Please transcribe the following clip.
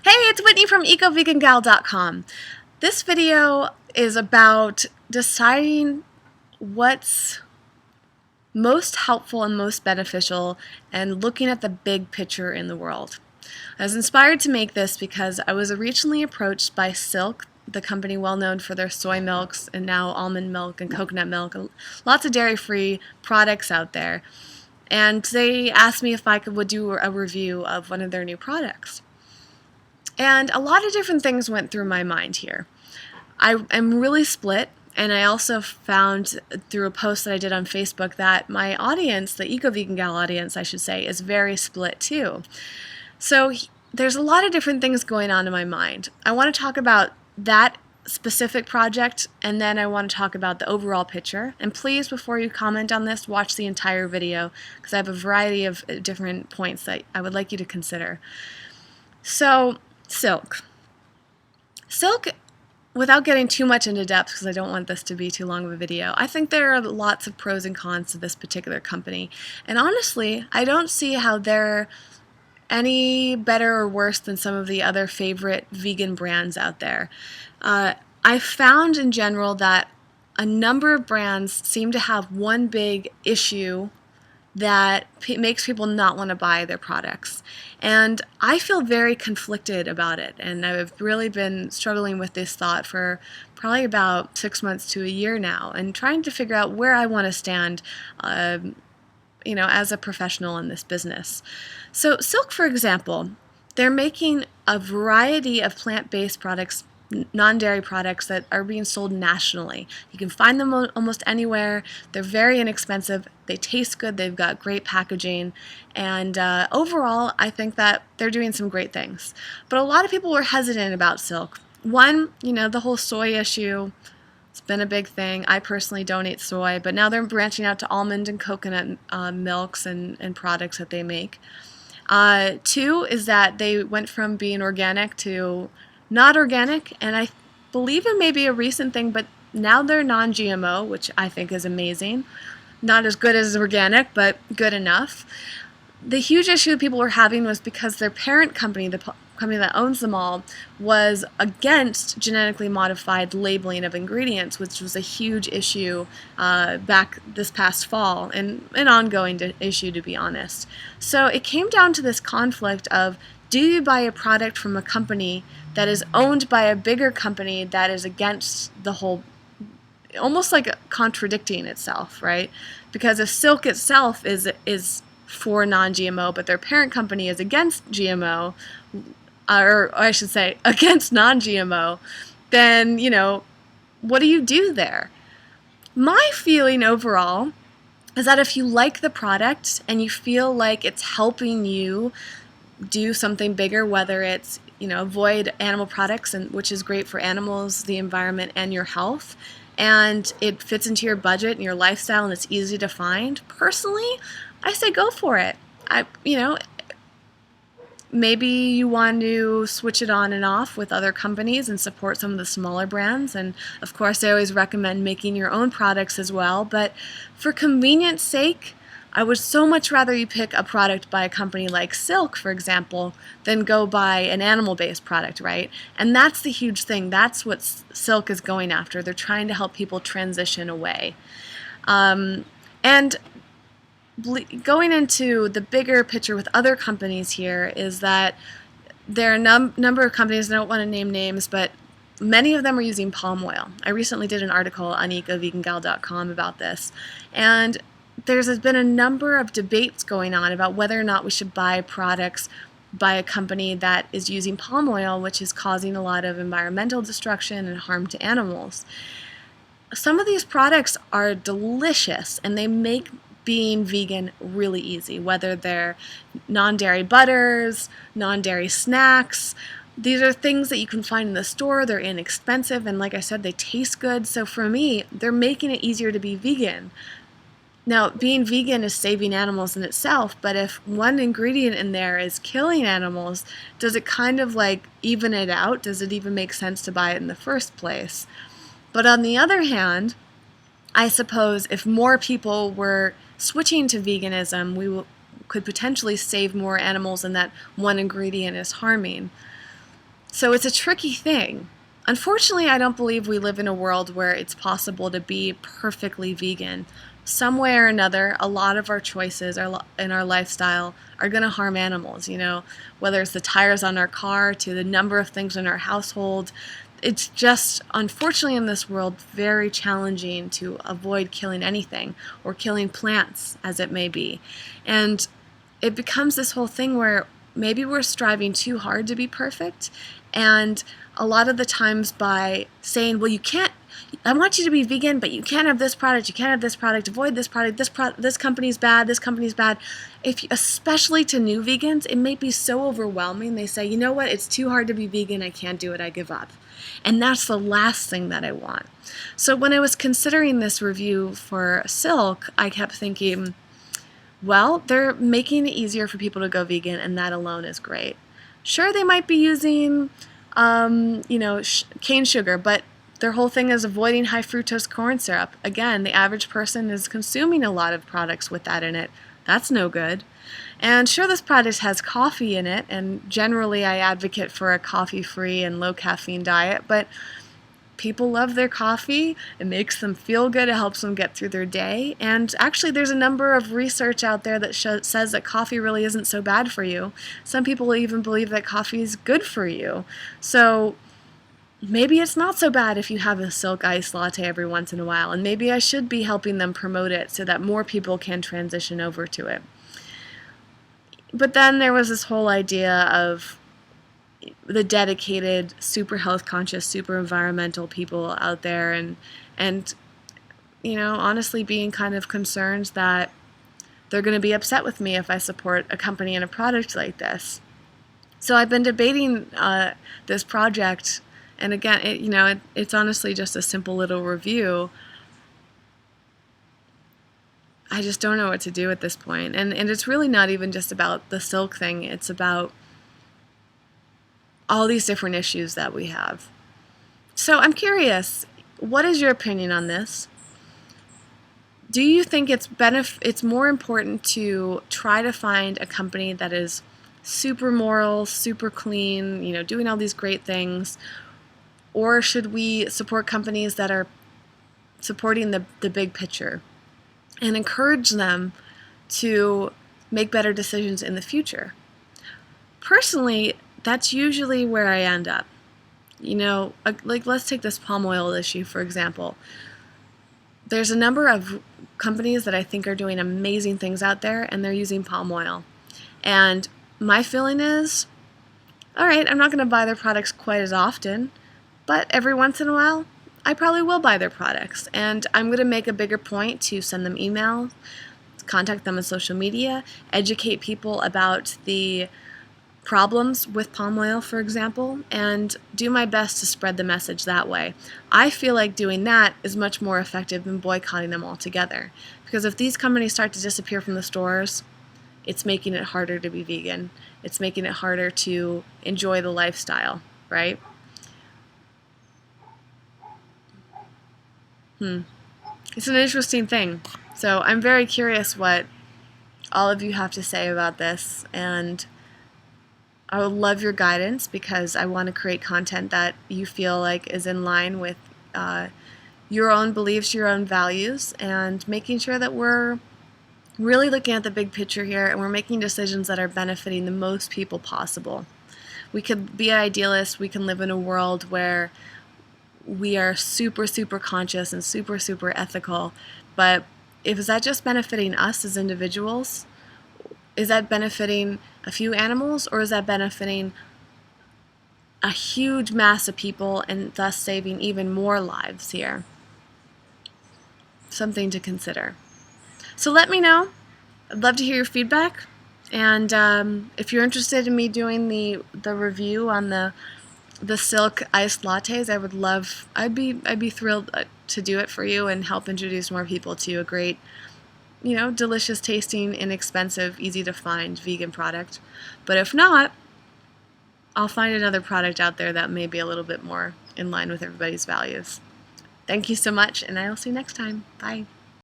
Hey, it's Whitney from EcoVeganGal.com. This video is about deciding what's most helpful and most beneficial and looking at the big picture in the world. I was inspired to make this because I was recently approached by Silk, the company well known for their soy milks and now almond milk and coconut milk, and lots of dairy-free products out there. And they asked me if I would do a review of one of their new products. And a lot of different things went through my mind here. I am really split, and I also found through a post that I did on Facebook that my audience, the Eco-Vegan Gal audience, I should say, is very split too. So there's a lot of different things going on in my mind. I want to talk about that specific project, and then I want to talk about the overall picture. And please, before you comment on this, watch the entire video, because I have a variety of different points that I would like you to consider. So, Silk, without getting too much into depth, because I don't want this to be too long of a video, I think there are lots of pros and cons to this particular company. And honestly, I don't see how they're any better or worse than some of the other favorite vegan brands out there. I found in general that a number of brands seem to have one big issue that makes people not want to buy their products. And I feel very conflicted about it, and I've really been struggling with this thought for probably about 6 months to a year now, and trying to figure out where I want to stand as a professional in this business. So Silk, for example, they're making a variety of plant-based products, non-dairy products that are being sold nationally. You can find them almost anywhere. They're very inexpensive. They taste good. They've got great packaging. And overall, I think that they're doing some great things. But a lot of people were hesitant about Silk. One, the whole soy issue. It's been a big thing. I personally don't eat soy, but now they're branching out to almond and coconut milks and products that they make. Two is that they went from being organic to not organic, and I believe it may be a recent thing, but now they're non-GMO, which I think is amazing. Not as good as organic, but good enough. The huge issue people were having was because their parent company, the company that owns them all, was against genetically modified labeling of ingredients, which was a huge issue back this past fall, and an ongoing issue, to be honest. So it came down to this conflict of, do you buy a product from a company that is owned by a bigger company that is against the whole, almost like contradicting itself, right? Because if Silk itself is for non-GMO, but their parent company is against GMO, or I should say against non-GMO, then, what do you do there? My feeling overall is that if you like the product and you feel like it's helping you do something bigger, whether it's avoid animal products, which is great for animals, the environment, and your health, and it fits into your budget and your lifestyle, and it's easy to find. Personally, I say go for it. Maybe you want to switch it on and off with other companies and support some of the smaller brands, and of course I always recommend making your own products as well, but for convenience sake, I would so much rather you pick a product by a company like Silk, for example, than go buy an animal-based product, right? And that's the huge thing. That's what Silk is going after. They're trying to help people transition away. And going into the bigger picture with other companies here is that there are a number of companies, I don't want to name names, but many of them are using palm oil. I recently did an article on EcoVeganGal.com about this, and there's been a number of debates going on about whether or not we should buy products by a company that is using palm oil, which is causing a lot of environmental destruction and harm to animals. Some of these products are delicious, and they make being vegan really easy, whether they're non-dairy butters, non-dairy snacks. These are things that you can find in the store. They're inexpensive, and like I said, they taste good. So for me, they're making it easier to be vegan. Now, being vegan is saving animals in itself, but if one ingredient in there is killing animals, does it kind of like even it out? Does it even make sense to buy it in the first place? But on the other hand, I suppose if more people were switching to veganism, we could potentially save more animals than that one ingredient is harming. So it's a tricky thing. Unfortunately, I don't believe we live in a world where it's possible to be perfectly vegan. Some way or another, a lot of our choices in our lifestyle are going to harm animals, whether it's the tires on our car to the number of things in our household. It's just, unfortunately, in this world, very challenging to avoid killing anything or killing plants, as it may be. And it becomes this whole thing where maybe we're striving too hard to be perfect, and a lot of the times by saying, well, you can't, I want you to be vegan, but you can't have this product, you can't have this product, avoid this product, this company's bad, this company's bad. Especially to new vegans, it may be so overwhelming. They say, you know what, it's too hard to be vegan, I can't do it, I give up. And that's the last thing that I want. So when I was considering this review for Silk, I kept thinking, well, they're making it easier for people to go vegan, and that alone is great. Sure, they might be using, cane sugar, but their whole thing is avoiding high fructose corn syrup. Again, the average person is consuming a lot of products with that in it. That's no good. And sure, this product has coffee in it, and generally I advocate for a coffee-free and low-caffeine diet, but people love their coffee. It makes them feel good. It helps them get through their day. And actually, there's a number of research out there that says that coffee really isn't so bad for you. Some people even believe that coffee is good for you. So maybe it's not so bad if you have a Silk iced latte every once in a while. And maybe I should be helping them promote it so that more people can transition over to it. But then there was this whole idea of the dedicated, super health conscious, super environmental people out there, and honestly being kind of concerned that they're going to be upset with me if I support a company and a product like this. So I've been debating this project, and again, it's honestly just a simple little review. I just don't know what to do at this point. And it's really not even just about the Silk thing. It's about all these different issues that we have. So I'm curious, what is your opinion on this? Do you think it's more important to try to find a company that is super moral, super clean, doing all these great things, or should we support companies that are supporting the big picture and encourage them to make better decisions in the future? Personally, that's usually where I end up. Let's take this palm oil issue, for example. There's a number of companies that I think are doing amazing things out there, and they're using palm oil. And my feeling is, all right, I'm not going to buy their products quite as often, but every once in a while, I probably will buy their products. And I'm going to make a bigger point to send them email, contact them on social media, educate people about the problems with palm oil, for example, and do my best to spread the message that way. I feel like doing that is much more effective than boycotting them altogether. Because if these companies start to disappear from the stores, it's making it harder to be vegan. It's making it harder to enjoy the lifestyle, right? It's an interesting thing. So I'm very curious what all of you have to say about this, and I would love your guidance because I want to create content that you feel like is in line with your own beliefs, your own values, and making sure that we're really looking at the big picture here and we're making decisions that are benefiting the most people possible. We could be idealists. We can live in a world where we are super, super conscious and super, super ethical, but is that just benefiting us as individuals? Is that benefiting a few animals, or is that benefiting a huge mass of people and thus saving even more lives here? Something to consider. So let me know. I'd love to hear your feedback. And if you're interested in me doing the review on the Silk iced lattes, I'd be thrilled to do it for you and help introduce more people to a great, delicious tasting, inexpensive, easy to find vegan product. But if not, I'll find another product out there that may be a little bit more in line with everybody's values. Thank you so much, and I'll see you next time. Bye.